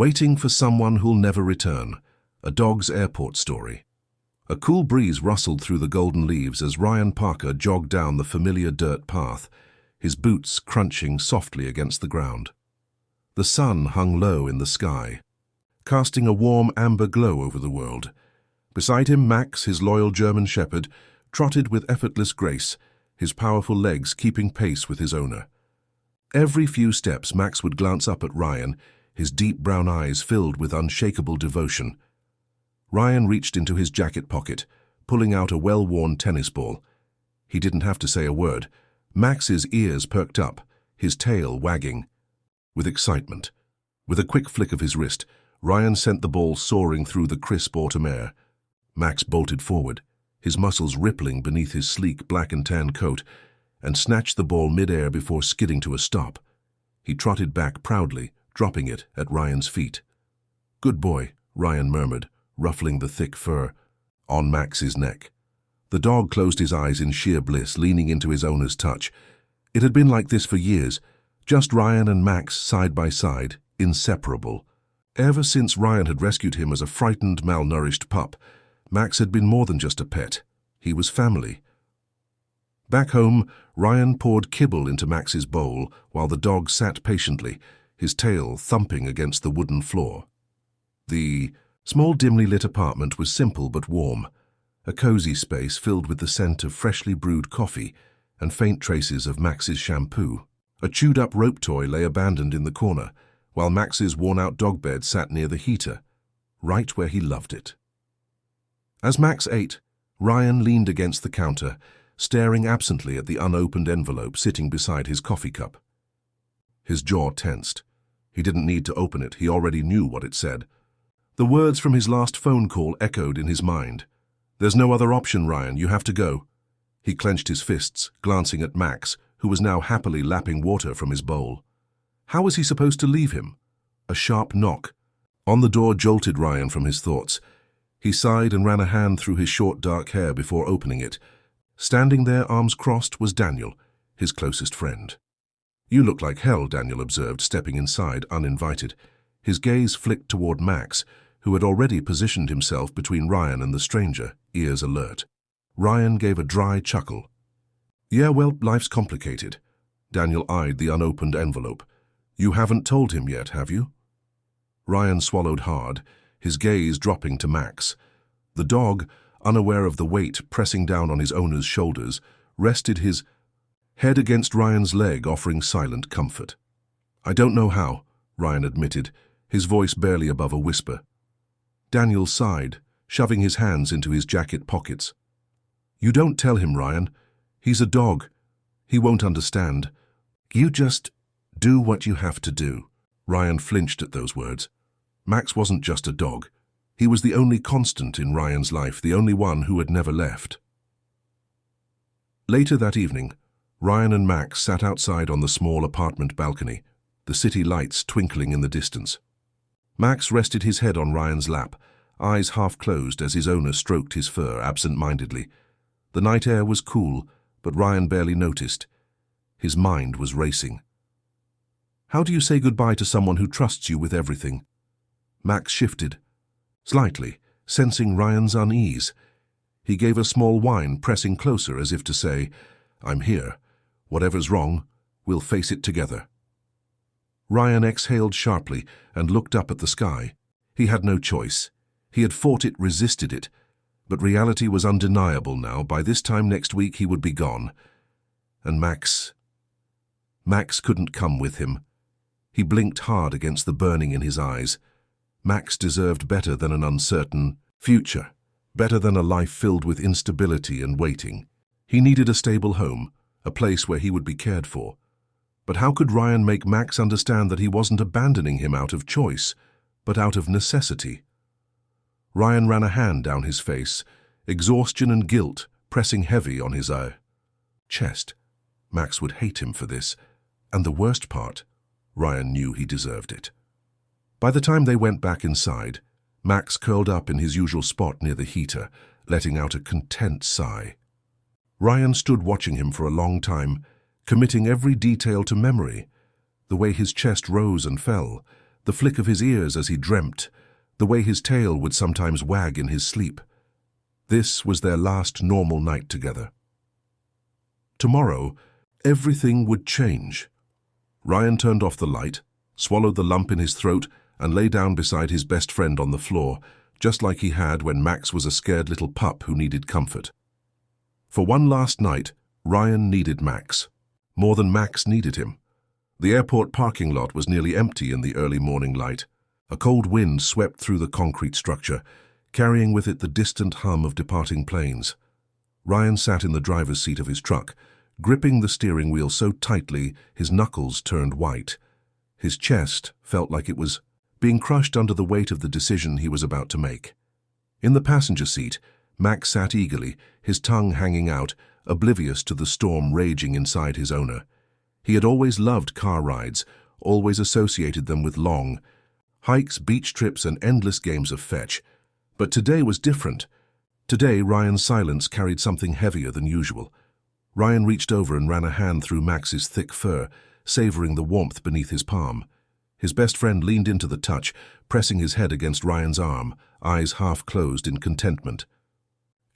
Waiting for someone who'll never return. A dog's airport story. A cool breeze rustled through the golden leaves as Ryan Parker jogged down the familiar dirt path, his boots crunching softly against the ground. The sun hung low in the sky, casting a warm amber glow over the world. Beside him, Max, his loyal German shepherd, trotted with effortless grace, his powerful legs keeping pace with his owner. Every few steps, Max would glance up at Ryan, his deep brown eyes filled with unshakable devotion. Ryan reached into his jacket pocket, pulling out a well-worn tennis ball. He didn't have to say a word. Max's ears perked up, his tail wagging with excitement. With a quick flick of his wrist, Ryan sent the ball soaring through the crisp autumn air. Max bolted forward, his muscles rippling beneath his sleek black and tan coat, and snatched the ball mid-air before skidding to a stop. He trotted back proudly, dropping it at Ryan's feet. "Good boy," Ryan murmured, ruffling the thick fur on Max's neck. The dog closed his eyes in sheer bliss, leaning into his owner's touch. It had been like this for years, just Ryan and Max side by side, inseparable. Ever since Ryan had rescued him as a frightened, malnourished pup, Max had been more than just a pet. He was family. Back home, Ryan poured kibble into Max's bowl while the dog sat patiently, his tail thumping against the wooden floor. The small, dimly lit apartment was simple but warm, a cozy space filled with the scent of freshly brewed coffee and faint traces of Max's shampoo. A chewed-up rope toy lay abandoned in the corner, while Max's worn-out dog bed sat near the heater, right where he loved it. As Max ate, Ryan leaned against the counter, staring absently at the unopened envelope sitting beside his coffee cup. His jaw tensed. He didn't need to open it, he already knew what it said. The words from his last phone call echoed in his mind. "There's no other option, Ryan, you have to go." He clenched his fists, glancing at Max, who was now happily lapping water from his bowl. How was he supposed to leave him? A sharp knock on the door jolted Ryan from his thoughts. He sighed and ran a hand through his short dark hair before opening it. Standing there, arms crossed, was Daniel, his closest friend. "You look like hell," Daniel observed, stepping inside uninvited. His gaze flicked toward Max, who had already positioned himself between Ryan and the stranger, ears alert. Ryan gave a dry chuckle. "Yeah, well, life's complicated." Daniel eyed the unopened envelope. "You haven't told him yet, have you?" Ryan swallowed hard, his gaze dropping to Max. The dog, unaware of the weight pressing down on his owner's shoulders, rested his head against Ryan's leg, offering silent comfort. "I don't know how," Ryan admitted, his voice barely above a whisper. Daniel sighed, shoving his hands into his jacket pockets. "You don't tell him, Ryan. He's a dog. He won't understand. You just do what you have to do." Ryan flinched at those words. Max wasn't just a dog. He was the only constant in Ryan's life, the only one who had never left. Later that evening, Ryan and Max sat outside on the small apartment balcony, the city lights twinkling in the distance. Max rested his head on Ryan's lap, eyes half closed as his owner stroked his fur absent-mindedly. The night air was cool, but Ryan barely noticed. His mind was racing. How do you say goodbye to someone who trusts you with everything? Max shifted, slightly, sensing Ryan's unease. He gave a small whine, pressing closer as if to say, "I'm here. Whatever's wrong, we'll face it together." Ryan exhaled sharply and looked up at the sky. He had no choice. He had fought it, resisted it, but reality was undeniable now. By this time next week he would be gone. And Max couldn't come with him. He blinked hard against the burning in his eyes. Max deserved better than an uncertain future, better than a life filled with instability and waiting. He needed a stable home, a place where he would be cared for. But how could Ryan make Max understand that he wasn't abandoning him out of choice, but out of necessity? Ryan ran a hand down his face, exhaustion and guilt pressing heavy on his chest. Max would hate him for this, and the worst part, Ryan knew he deserved it. By the time they went back inside, Max curled up in his usual spot near the heater, letting out a content sigh. Ryan stood watching him for a long time, committing every detail to memory, the way his chest rose and fell, the flick of his ears as he dreamt, the way his tail would sometimes wag in his sleep. This was their last normal night together. Tomorrow, everything would change. Ryan turned off the light, swallowed the lump in his throat, and lay down beside his best friend on the floor, just like he had when Max was a scared little pup who needed comfort. For one last night, Ryan needed Max, more than Max needed him. The airport parking lot was nearly empty in the early morning light. A cold wind swept through the concrete structure, carrying with it the distant hum of departing planes. Ryan sat in the driver's seat of his truck, gripping the steering wheel so tightly his knuckles turned white. His chest felt like it was being crushed under the weight of the decision he was about to make. In the passenger seat, Max sat eagerly, his tongue hanging out, oblivious to the storm raging inside his owner. He had always loved car rides, always associated them with long hikes, beach trips, and endless games of fetch. But today was different. Today, Ryan's silence carried something heavier than usual. Ryan reached over and ran a hand through Max's thick fur, savoring the warmth beneath his palm. His best friend leaned into the touch, pressing his head against Ryan's arm, eyes half closed in contentment.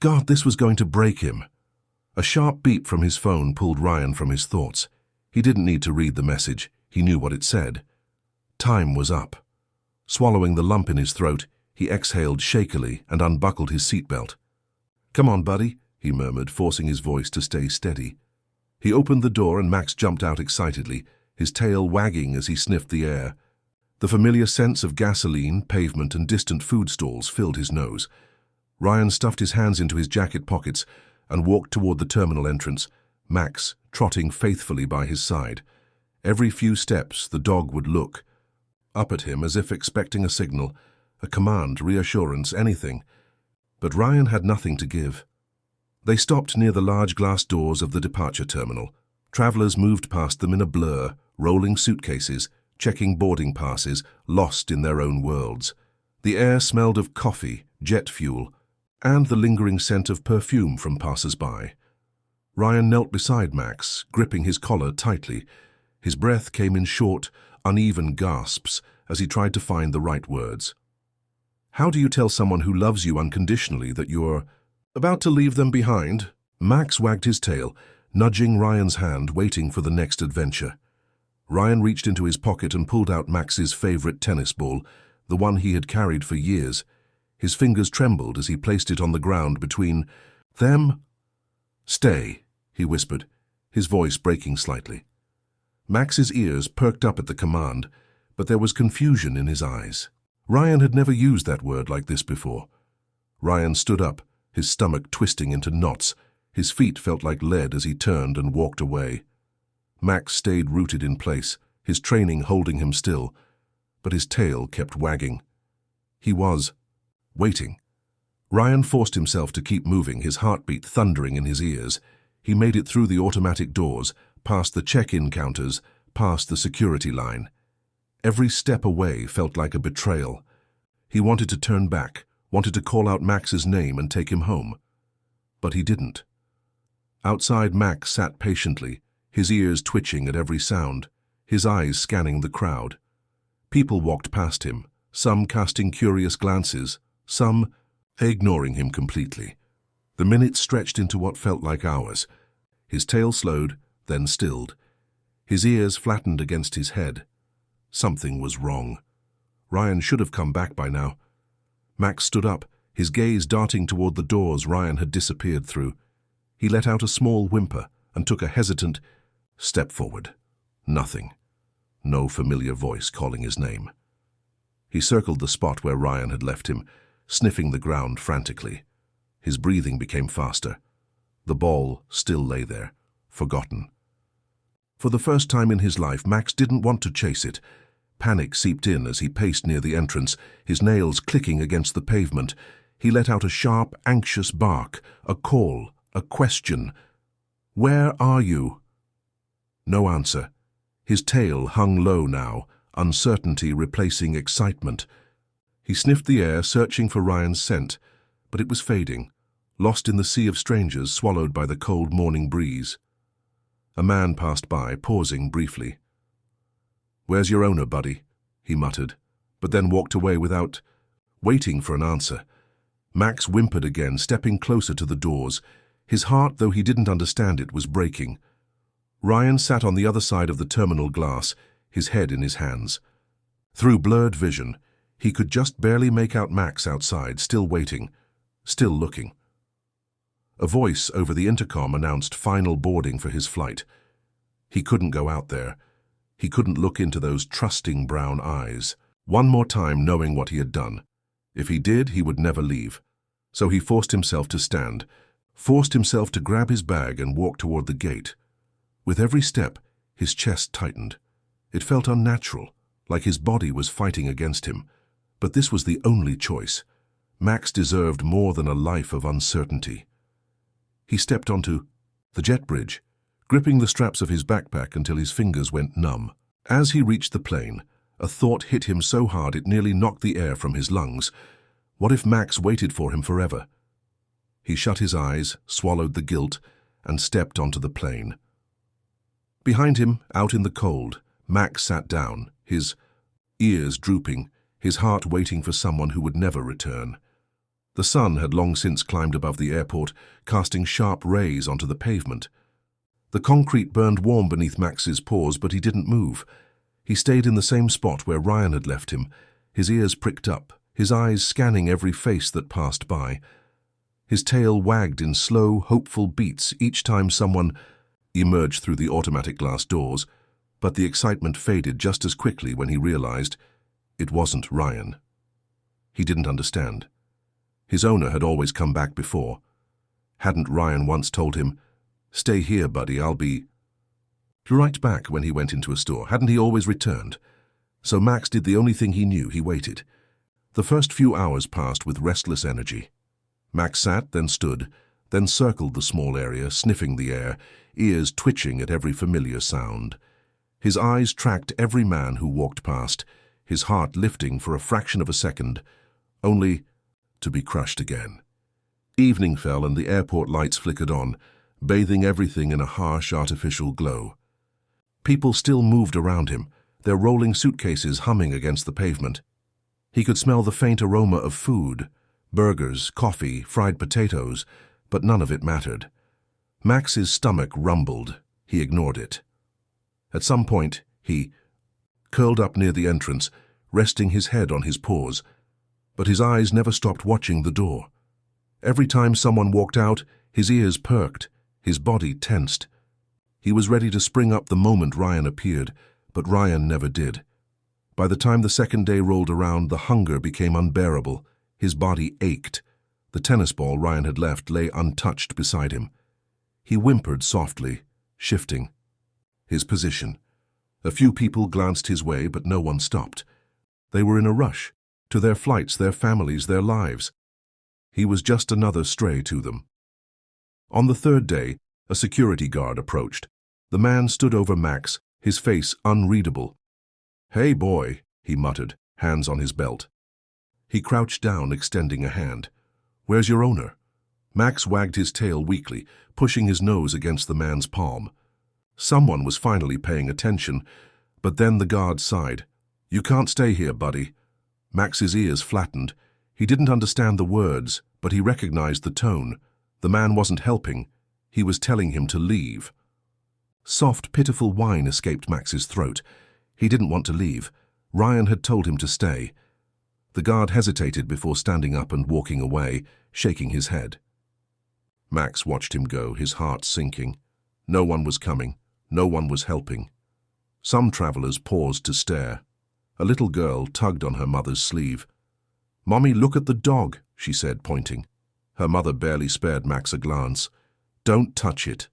God, this was going to break him. A sharp beep from his phone pulled Ryan from his thoughts. He didn't need to read the message. He knew what it said. Time was up. Swallowing the lump in his throat, he exhaled shakily and unbuckled his seatbelt. "Come on, buddy," he murmured, forcing his voice to stay steady. He opened the door and Max jumped out excitedly, his tail wagging as he sniffed the air. The familiar sense of gasoline, pavement, and distant food stalls filled his nose. Ryan stuffed his hands into his jacket pockets and walked toward the terminal entrance, Max trotting faithfully by his side. Every few steps, the dog would look up at him as if expecting a signal, a command, reassurance, anything. But Ryan had nothing to give. They stopped near the large glass doors of the departure terminal. Travelers moved past them in a blur, rolling suitcases, checking boarding passes, lost in their own worlds. The air smelled of coffee, jet fuel, and the lingering scent of perfume from passers-by. Ryan knelt beside Max, gripping his collar tightly. His breath came in short, uneven gasps as he tried to find the right words. How do you tell someone who loves you unconditionally that you're about to leave them behind? Max wagged his tail, nudging Ryan's hand, waiting for the next adventure. Ryan reached into his pocket and pulled out Max's favorite tennis ball, the one he had carried for years. His fingers trembled as he placed it on the ground between them. "Stay," he whispered, his voice breaking slightly. Max's ears perked up at the command, but there was confusion in his eyes. Ryan had never used that word like this before. Ryan stood up, his stomach twisting into knots. His feet felt like lead as he turned and walked away. Max stayed rooted in place, his training holding him still, but his tail kept wagging. He was waiting. Ryan forced himself to keep moving, his heartbeat thundering in his ears. He made it through the automatic doors, past the check-in counters, past the security line. Every step away felt like a betrayal. He wanted to turn back, wanted to call out Max's name and take him home. But he didn't. Outside, Max sat patiently, his ears twitching at every sound, his eyes scanning the crowd. People walked past him, some casting curious glances, some ignoring him completely. The minutes stretched into what felt like hours. His tail slowed, then stilled. His ears flattened against his head. Something was wrong. Ryan should have come back by now. Max stood up, his gaze darting toward the doors Ryan had disappeared through. He let out a small whimper and took a hesitant step forward. Nothing. No familiar voice calling his name. He circled the spot where Ryan had left him, sniffing the ground frantically. His breathing became faster. The ball still lay there, forgotten. For the first time in his life, Max didn't want to chase it. Panic seeped in as he paced near the entrance, his nails clicking against the pavement. He let out a sharp, anxious bark, a call, a question. "Where are you?" No answer. His tail hung low now, uncertainty replacing excitement. He sniffed the air, searching for Ryan's scent, but it was fading, lost in the sea of strangers swallowed by the cold morning breeze. A man passed by, pausing briefly. "Where's your owner, buddy?" he muttered, but then walked away without waiting for an answer. Max whimpered again, stepping closer to the doors. His heart, though he didn't understand it, was breaking. Ryan sat on the other side of the terminal glass, his head in his hands. Through blurred vision, he could just barely make out Max outside, still waiting, still looking. A voice over the intercom announced final boarding for his flight. He couldn't go out there. He couldn't look into those trusting brown eyes. One more time, knowing what he had done. If he did, he would never leave. So he forced himself to stand, forced himself to grab his bag and walk toward the gate. With every step, his chest tightened. It felt unnatural, like his body was fighting against him. But this was the only choice. Max deserved more than a life of uncertainty. He stepped onto the jet bridge, gripping the straps of his backpack until his fingers went numb. As he reached the plane, a thought hit him so hard it nearly knocked the air from his lungs. What if Max waited for him forever? He shut his eyes, swallowed the guilt, and stepped onto the plane. Behind him, out in the cold, Max sat down, his ears drooping, his heart waiting for someone who would never return. The sun had long since climbed above the airport, casting sharp rays onto the pavement. The concrete burned warm beneath Max's paws, but he didn't move. He stayed in the same spot where Ryan had left him, his ears pricked up, his eyes scanning every face that passed by. His tail wagged in slow, hopeful beats each time someone emerged through the automatic glass doors, but the excitement faded just as quickly when he realized it wasn't Ryan. He didn't understand. His owner had always come back before. Hadn't Ryan once told him, "Stay here, buddy, I'll be right back," when he went into a store? Hadn't he always returned? So Max did the only thing he knew. He waited. The first few hours passed with restless energy. Max sat, then stood, then circled the small area, sniffing the air, ears twitching at every familiar sound. His eyes tracked every man who walked past, his heart lifting for a fraction of a second, only to be crushed again. Evening fell and the airport lights flickered on, bathing everything in a harsh, artificial glow. People still moved around him, their rolling suitcases humming against the pavement. He could smell the faint aroma of food, burgers, coffee, fried potatoes, but none of it mattered. Max's stomach rumbled. He ignored it. At some point, he curled up near the entrance, resting his head on his paws, but his eyes never stopped watching the door. Every time someone walked out, his ears perked, his body tensed. He was ready to spring up the moment Ryan appeared, but Ryan never did. By the time the second day rolled around, the hunger became unbearable. His body ached. The tennis ball Ryan had left lay untouched beside him. He whimpered softly, shifting his position. A few people glanced his way, but no one stopped. They were in a rush, to their flights, their families, their lives. He was just another stray to them. On the third day, a security guard approached. The man stood over Max, his face unreadable. "Hey, boy," he muttered, hands on his belt. He crouched down, extending a hand. "Where's your owner?" Max wagged his tail weakly, pushing his nose against the man's palm. Someone was finally paying attention, but then the guard sighed. "You can't stay here, buddy." Max's ears flattened. He didn't understand the words, but he recognized the tone. The man wasn't helping. He was telling him to leave. Soft, pitiful whine escaped Max's throat. He didn't want to leave. Ryan had told him to stay. The guard hesitated before standing up and walking away, shaking his head. Max watched him go, his heart sinking. No one was coming. No one was helping. Some travelers paused to stare. A little girl tugged on her mother's sleeve. "Mommy, look at the dog," she said, pointing. Her mother barely spared Max a glance. "Don't touch it."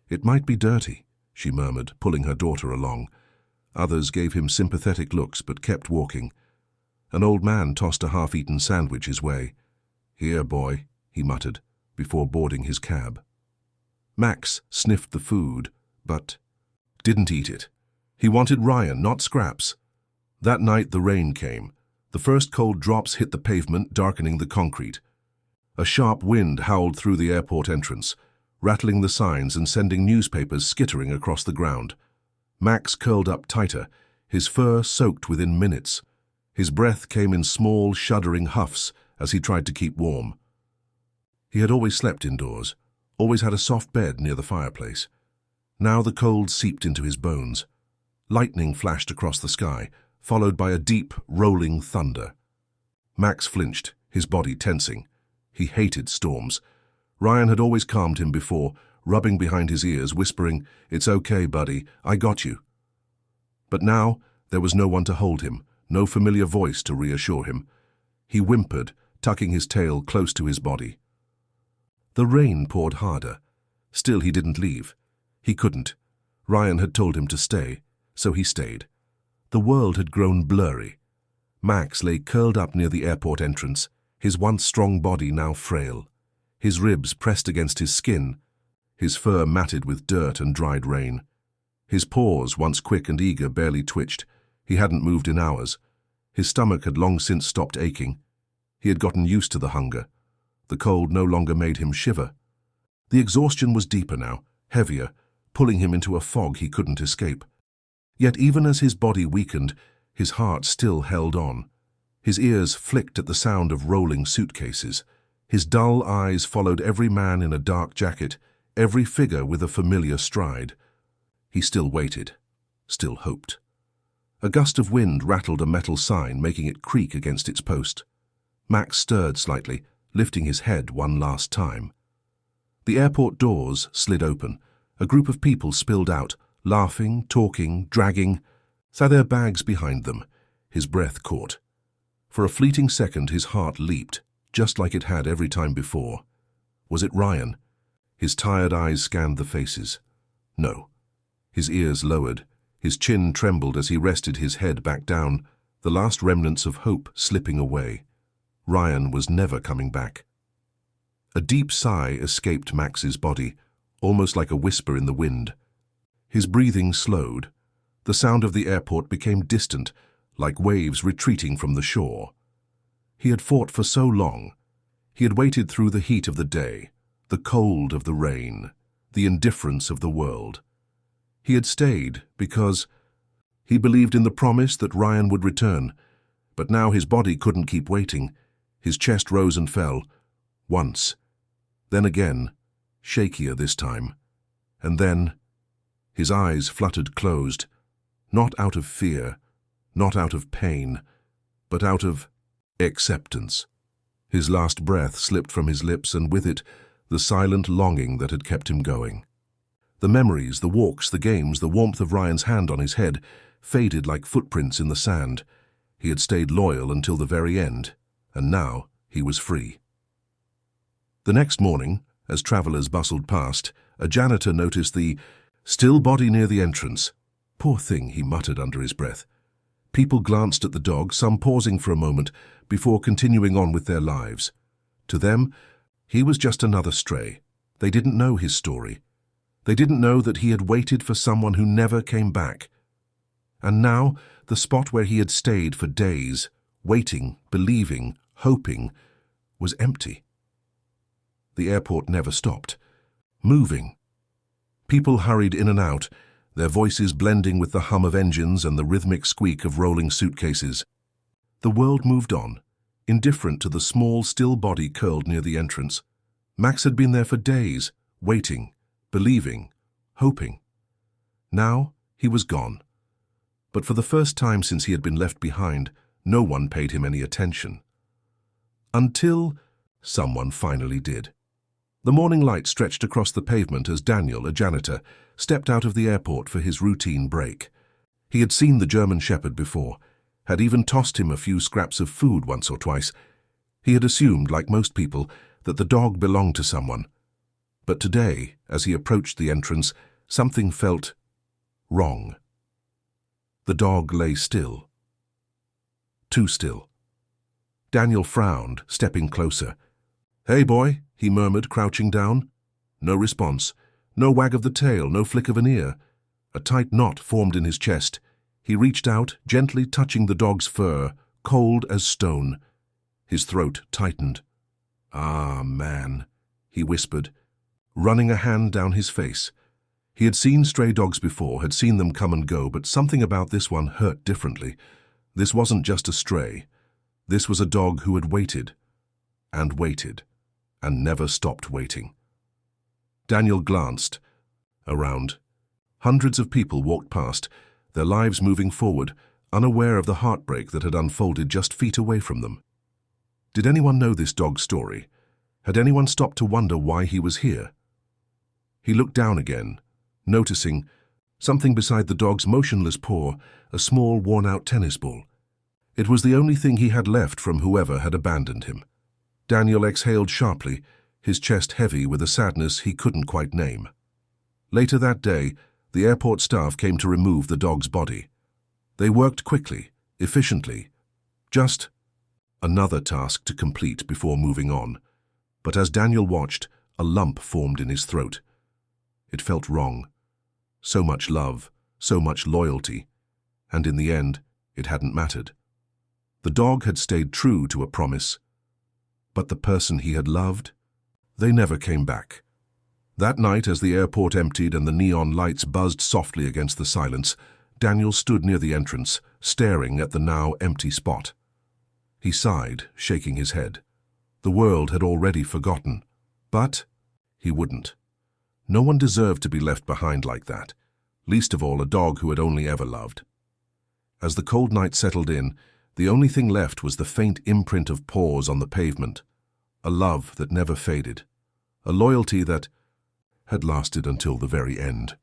"It might be dirty," she murmured, pulling her daughter along. Others gave him sympathetic looks but kept walking. An old man tossed a half-eaten sandwich his way. "Here, boy," he muttered, before boarding his cab. Max sniffed the food, but didn't eat it. He wanted Ryan, not scraps. That night the rain came. The first cold drops hit the pavement, darkening the concrete. A sharp wind howled through the airport entrance, rattling the signs and sending newspapers skittering across the ground. Max curled up tighter, his fur soaked within minutes. His breath came in small, shuddering huffs as he tried to keep warm. He had always slept indoors, always had a soft bed near the fireplace. Now the cold seeped into his bones. Lightning flashed across the sky, followed by a deep, rolling thunder. Max flinched, his body tensing. He hated storms. Ryan had always calmed him before, rubbing behind his ears, whispering, "It's okay, buddy, I got you." But now there was no one to hold him, no familiar voice to reassure him. He whimpered, tucking his tail close to his body. The rain poured harder. Still he didn't leave. He couldn't. Ryan had told him to stay, so he stayed. The world had grown blurry. Max lay curled up near the airport entrance, his once strong body now frail. His ribs pressed against his skin, his fur matted with dirt and dried rain. His paws, once quick and eager, barely twitched. He hadn't moved in hours. His stomach had long since stopped aching. He had gotten used to the hunger. The cold no longer made him shiver. The exhaustion was deeper now, heavier, pulling him into a fog he couldn't escape. Yet even as his body weakened, his heart still held on. His ears flicked at the sound of rolling suitcases. His dull eyes followed every man in a dark jacket, every figure with a familiar stride. He still waited, still hoped. A gust of wind rattled a metal sign, making it creak against its post. Max stirred slightly, lifting his head one last time. The airport doors slid open. A group of people spilled out, laughing, talking, dragging, their bags behind them. His breath caught. For a fleeting second his heart leaped, just like it had every time before. Was it Ryan? His tired eyes scanned the faces. No. His ears lowered. His chin trembled as he rested his head back down, the last remnants of hope slipping away. Ryan was never coming back. A deep sigh escaped Max's body, almost like a whisper in the wind. His breathing slowed. The sound of the airport became distant, like waves retreating from the shore. He had fought for so long. He had waited through the heat of the day, the cold of the rain, the indifference of the world. He had stayed because he believed in the promise that Ryan would return, but now his body couldn't keep waiting. His chest rose and fell, once, then again, shakier this time, and then his eyes fluttered closed, not out of fear, not out of pain, but out of acceptance. His last breath slipped from his lips, and with it, the silent longing that had kept him going. The memories, the walks, the games, the warmth of Ryan's hand on his head faded like footprints in the sand. He had stayed loyal until the very end, and now he was free. The next morning, as travelers bustled past, a janitor noticed the still body near the entrance. "Poor thing," he muttered under his breath. People glanced at the dog, some pausing for a moment before continuing on with their lives. To them, he was just another stray. They didn't know his story. They didn't know that he had waited for someone who never came back. And now, the spot where he had stayed for days, waiting, believing, hoping, was empty. The airport never stopped, moving. People hurried in and out, their voices blending with the hum of engines and the rhythmic squeak of rolling suitcases. The world moved on, indifferent to the small, still body curled near the entrance. Max had been there for days, waiting, believing, hoping. Now he was gone. But for the first time since he had been left behind, no one paid him any attention. Until someone finally did. The morning light stretched across the pavement as Daniel, a janitor, stepped out of the airport for his routine break. He had seen the German Shepherd before, had even tossed him a few scraps of food once or twice. He had assumed, like most people, that the dog belonged to someone. But today, as he approached the entrance, something felt wrong. The dog lay still. Too still. Daniel frowned, stepping closer. "Hey, boy," he murmured, crouching down. No response. No wag of the tail, no flick of an ear. A tight knot formed in his chest. He reached out, gently touching the dog's fur, cold as stone. His throat tightened. "Ah, man," he whispered, running a hand down his face. He had seen stray dogs before, had seen them come and go, but something about this one hurt differently. This wasn't just a stray. This was a dog who had waited, and never stopped waiting. Daniel glanced around. Hundreds of people walked past, their lives moving forward, unaware of the heartbreak that had unfolded just feet away from them. Did anyone know this dog's story? Had anyone stopped to wonder why he was here? He looked down again, noticing something beside the dog's motionless paw, a small, worn-out tennis ball. It was the only thing he had left from whoever had abandoned him. Daniel exhaled sharply, his chest heavy with a sadness he couldn't quite name. Later that day, the airport staff came to remove the dog's body. They worked quickly, efficiently. Just another task to complete before moving on. But as Daniel watched, a lump formed in his throat. It felt wrong. So much love, so much loyalty, and in the end, it hadn't mattered. The dog had stayed true to a promise, but the person he had loved, they never came back. That night, as the airport emptied and the neon lights buzzed softly against the silence, Daniel stood near the entrance, staring at the now empty spot. He sighed, shaking his head. The world had already forgotten, but he wouldn't. No one deserved to be left behind like that, least of all a dog who had only ever loved. As the cold night settled in, the only thing left was the faint imprint of paws on the pavement, a love that never faded, a loyalty that had lasted until the very end.